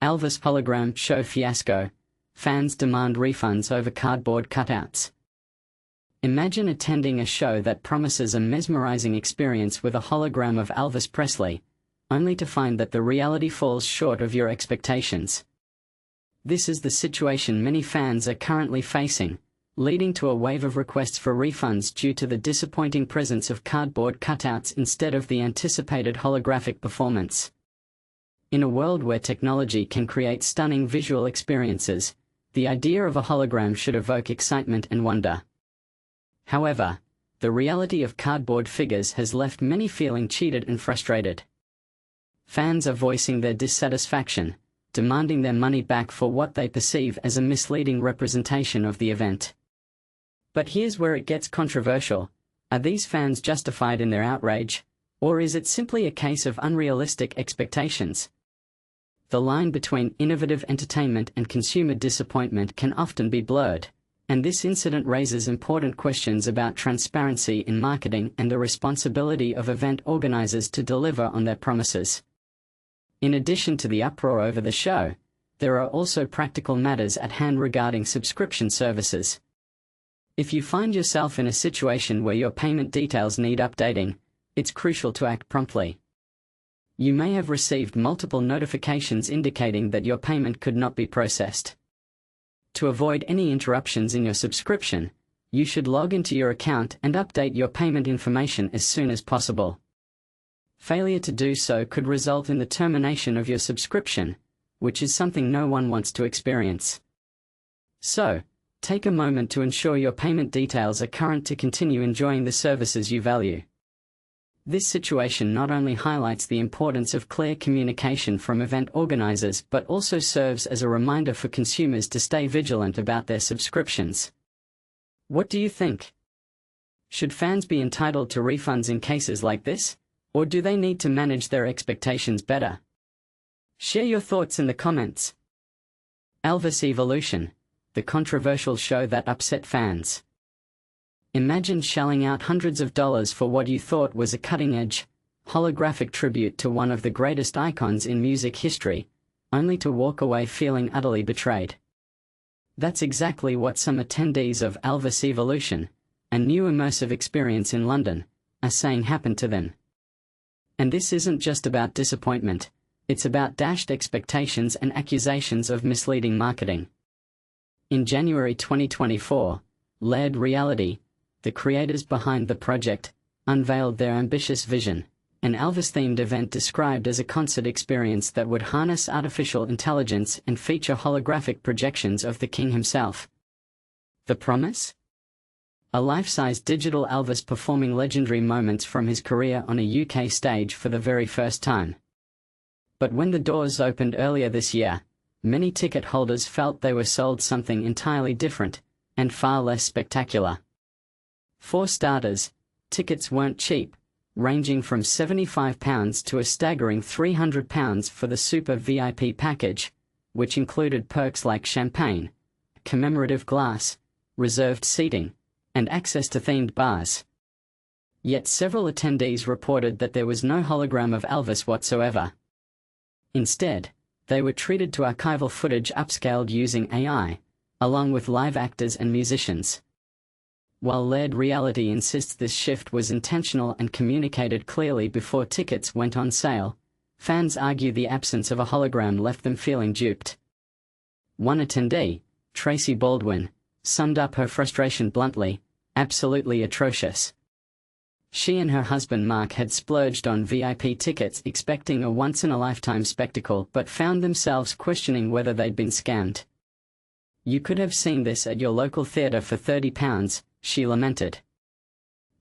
Elvis Hologram show fiasco. Fans demand refunds over cardboard cutouts. Imagine attending a show that promises a mesmerizing experience with a hologram of Elvis Presley, only to find that the reality falls short of your expectations. This is the situation many fans are currently facing, leading to a wave of requests for refunds due to the disappointing presence of cardboard cutouts instead of the anticipated holographic performance. In a world where technology can create stunning visual experiences, the idea of a hologram should evoke excitement and wonder. However, the reality of cardboard figures has left many feeling cheated and frustrated. Fans are voicing their dissatisfaction, demanding their money back for what they perceive as a misleading representation of the event. But here's where it gets controversial. Are these fans justified in their outrage, or is it simply a case of unrealistic expectations? The line between innovative entertainment and consumer disappointment can often be blurred, and this incident raises important questions about transparency in marketing and the responsibility of event organizers to deliver on their promises. In addition to the uproar over the show, there are also practical matters at hand regarding subscription services. If you find yourself in a situation where your payment details need updating, it's crucial to act promptly. You may have received multiple notifications indicating that your payment could not be processed. To avoid any interruptions in your subscription, you should log into your account and update your payment information as soon as possible. Failure to do so could result in the termination of your subscription, which is something no one wants to experience. So, take a moment to ensure your payment details are current to continue enjoying the services you value. This situation not only highlights the importance of clear communication from event organizers but also serves as a reminder for consumers to stay vigilant about their subscriptions. What do you think? Should fans be entitled to refunds in cases like this, or do they need to manage their expectations better? Share your thoughts in the comments. Elvis Evolution, the controversial show that upset fans. Imagine shelling out hundreds of dollars for what you thought was a cutting-edge, holographic tribute to one of the greatest icons in music history, only to walk away feeling utterly betrayed. That's exactly what some attendees of Elvis Evolution, a new immersive experience in London, are saying happened to them. And this isn't just about disappointment, it's about dashed expectations and accusations of misleading marketing. In January 2024, Laird Reality, the creators behind the project, unveiled their ambitious vision, an Elvis-themed event described as a concert experience that would harness artificial intelligence and feature holographic projections of the king himself. The promise? A life-size digital Elvis performing legendary moments from his career on a UK stage for the very first time. But when the doors opened earlier this year, many ticket holders felt they were sold something entirely different, and far less spectacular. For starters, tickets weren't cheap, ranging from £75 to a staggering £300 for the Super VIP package, which included perks like champagne, commemorative glass, reserved seating, and access to themed bars. Yet several attendees reported that there was no hologram of Elvis whatsoever. Instead, they were treated to archival footage upscaled using AI, along with live actors and musicians. While Laird Reality insists this shift was intentional and communicated clearly before tickets went on sale, fans argue the absence of a hologram left them feeling duped. One attendee, Tracy Baldwin, summed up her frustration bluntly: absolutely atrocious. She and her husband Mark had splurged on VIP tickets expecting a once-in-a-lifetime spectacle but found themselves questioning whether they'd been scammed. You could have seen this at your local theatre for £30, she lamented.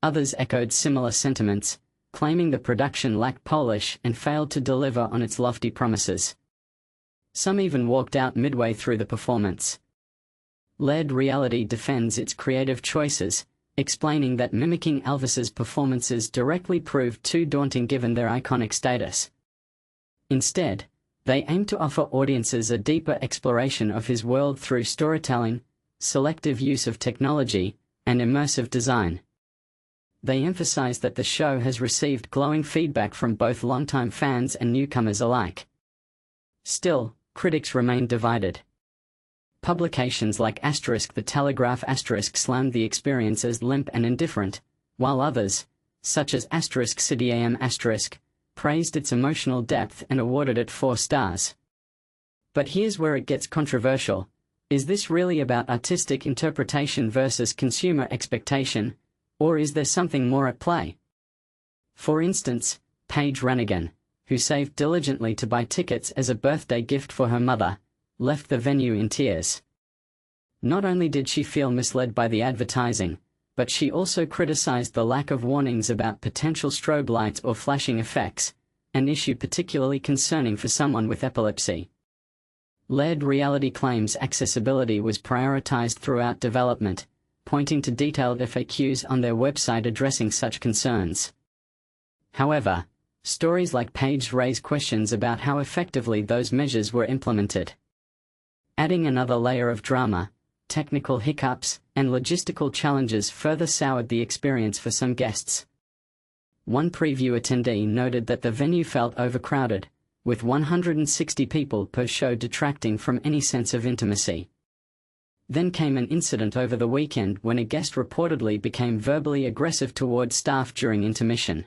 Others echoed similar sentiments, claiming the production lacked polish and failed to deliver on its lofty promises. Some even walked out midway through the performance. Laird Reality defends its creative choices, explaining that mimicking Elvis's performances directly proved too daunting given their iconic status. Instead, they aim to offer audiences a deeper exploration of his world through storytelling, selective use of technology, and immersive design. They emphasize that the show has received glowing feedback from both longtime fans and newcomers alike. Still, critics remained divided. Publications like The Telegraph slammed the experience as limp and indifferent, while others, such as CityAM praised its emotional depth and awarded it 4 stars. But here's where it gets controversial. Is this really about artistic interpretation versus consumer expectation, or is there something more at play? For instance, Paige Renigan, who saved diligently to buy tickets as a birthday gift for her mother, left the venue in tears. Not only did she feel misled by the advertising, but she also criticized the lack of warnings about potential strobe lights or flashing effects, an issue particularly concerning for someone with epilepsy. LED Reality claims accessibility was prioritized throughout development, pointing to detailed FAQs on their website addressing such concerns. However, stories like Paige raise questions about how effectively those measures were implemented. Adding another layer of drama, technical hiccups, and logistical challenges further soured the experience for some guests. One preview attendee noted that the venue felt overcrowded, with 160 people per show detracting from any sense of intimacy. Then came an incident over the weekend when a guest reportedly became verbally aggressive toward staff during intermission.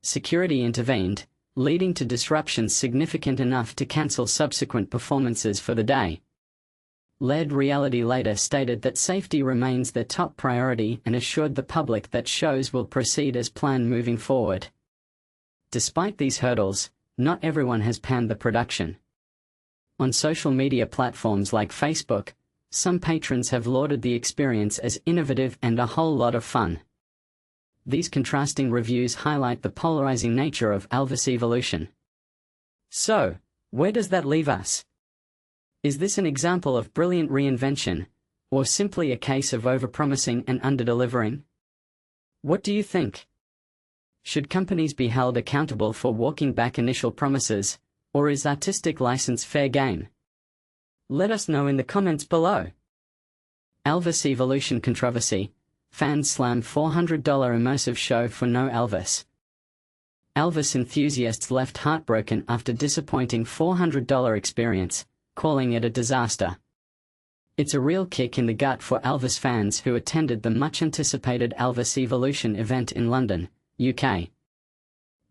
Security intervened, leading to disruptions significant enough to cancel subsequent performances for the day. LED Reality later stated that safety remains their top priority and assured the public that shows will proceed as planned moving forward. Despite these hurdles, not everyone has panned the production. On social media platforms like Facebook, some patrons have lauded the experience as innovative and a whole lot of fun. These contrasting reviews highlight the polarizing nature of Elvis Evolution. So, where does that leave us? Is this an example of brilliant reinvention, or simply a case of overpromising and underdelivering? What do you think? Should companies be held accountable for walking back initial promises, or is artistic license fair game? Let us know in the comments below. Elvis Evolution controversy. Fans slam $400 immersive show for no Elvis. Elvis enthusiasts left heartbroken after disappointing $400 experience, calling it a disaster. It's a real kick in the gut for Elvis fans who attended the much-anticipated Elvis Evolution event in London, UK.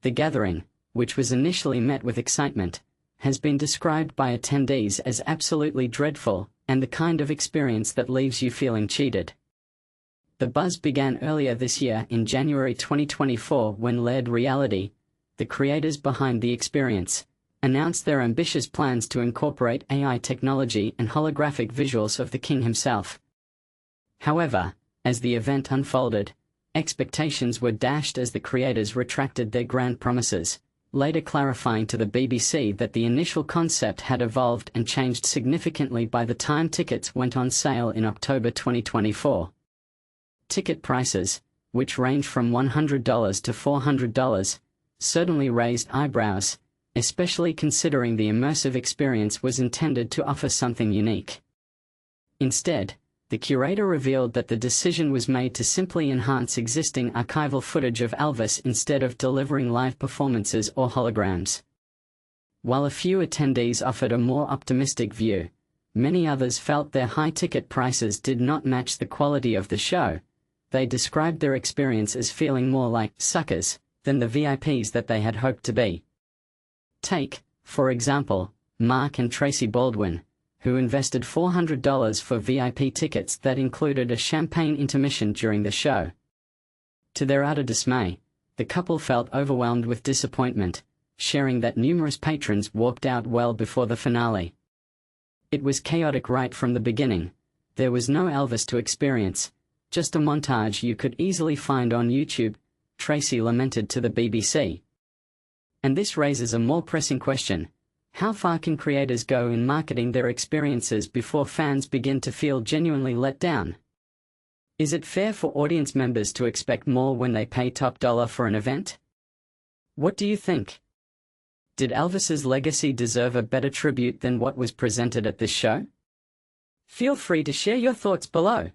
The gathering, which was initially met with excitement, has been described by attendees as absolutely dreadful, and the kind of experience that leaves you feeling cheated. The buzz began earlier this year in January 2024 when LED Reality, the creators behind the experience, announced their ambitious plans to incorporate AI technology and holographic visuals of the king himself. However, as the event unfolded, expectations were dashed as the creators retracted their grand promises, later clarifying to the BBC that the initial concept had evolved and changed significantly by the time tickets went on sale in October 2024. Ticket prices, which range from $100 to $400, certainly raised eyebrows, especially considering the immersive experience was intended to offer something unique. Instead, the curator revealed that the decision was made to simply enhance existing archival footage of Elvis instead of delivering live performances or holograms. While a few attendees offered a more optimistic view, many others felt their high ticket prices did not match the quality of the show. They described their experience as feeling more like suckers than the VIPs that they had hoped to be. Take, for example, Mark and Tracy Baldwin, who invested $400 for VIP tickets that included a champagne intermission during the show. To their utter dismay, the couple felt overwhelmed with disappointment, sharing that numerous patrons walked out well before the finale. It was chaotic right from the beginning. There was no Elvis to experience, just a montage you could easily find on YouTube, Tracy lamented to the BBC. And this raises a more pressing question. How far can creators go in marketing their experiences before fans begin to feel genuinely let down? Is it fair for audience members to expect more when they pay top dollar for an event? What do you think? Did Elvis's legacy deserve a better tribute than what was presented at this show? Feel free to share your thoughts below.